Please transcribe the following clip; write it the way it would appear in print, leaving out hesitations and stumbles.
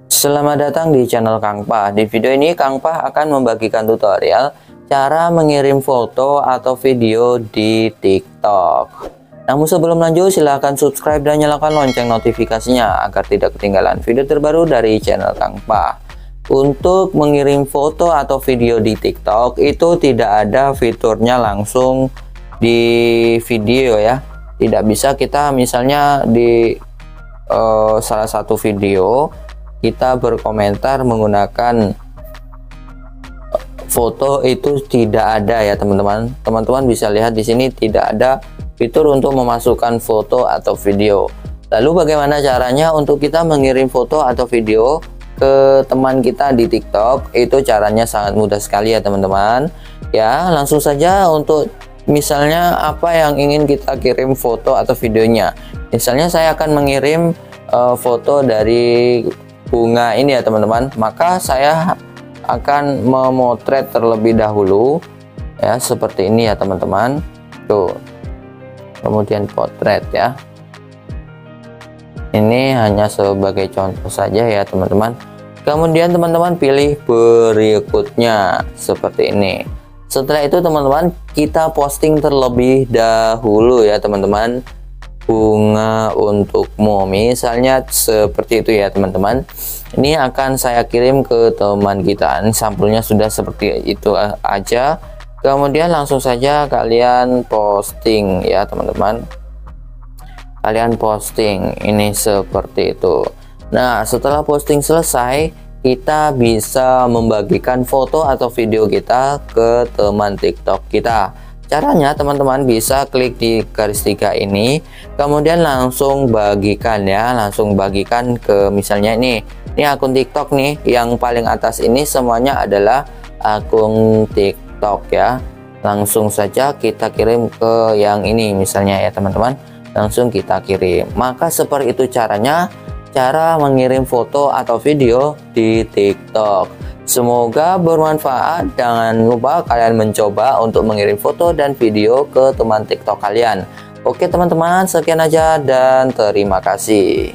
Selamat datang di channel Kang Pah. Di video ini Kang Pah akan membagikan tutorial cara mengirim foto atau video di TikTok. Namun sebelum lanjut, silahkan subscribe dan nyalakan lonceng notifikasinya agar tidak ketinggalan video terbaru dari channel Kang Pah. Untuk mengirim foto atau video di TikTok itu tidak ada fiturnya langsung di video ya. Tidak bisa kita misalnya di salah satu video kita berkomentar menggunakan foto, itu tidak ada ya teman-teman. Teman-teman bisa lihat di sini tidak ada fitur untuk memasukkan foto atau video. Lalu bagaimana caranya untuk kita mengirim foto atau video ke teman kita di TikTok? Itu caranya sangat mudah sekali ya teman-teman. Ya, langsung saja untuk misalnya apa yang ingin kita kirim foto atau videonya. Misalnya saya akan mengirim foto dari bunga ini ya teman-teman, maka saya akan memotret terlebih dahulu ya, seperti ini ya teman-teman. Tuh, kemudian potret ya, ini hanya sebagai contoh saja ya teman-teman. Kemudian teman-teman pilih berikutnya seperti ini. Setelah itu teman-teman kita posting terlebih dahulu ya teman-teman, bunga untukmu misalnya seperti itu ya teman-teman. Ini akan saya kirim ke teman kita. Ini sampulnya sudah seperti itu aja. Kemudian langsung saja kalian posting ya teman-teman, kalian posting ini seperti itu. Nah, setelah posting selesai, kita bisa membagikan foto atau video kita ke teman TikTok kita. Caranya teman-teman bisa klik di garis 3 ini, kemudian langsung bagikan ya, langsung bagikan ke misalnya ini akun TikTok nih, yang paling atas ini semuanya adalah akun TikTok ya. Langsung saja kita kirim ke yang ini misalnya ya teman-teman, langsung kita kirim. Maka seperti itu caranya, cara mengirim foto atau video di TikTok. Semoga bermanfaat. Jangan lupa kalian mencoba untuk mengirim foto dan video ke teman TikTok kalian. Oke teman-teman, sekian aja dan terima kasih.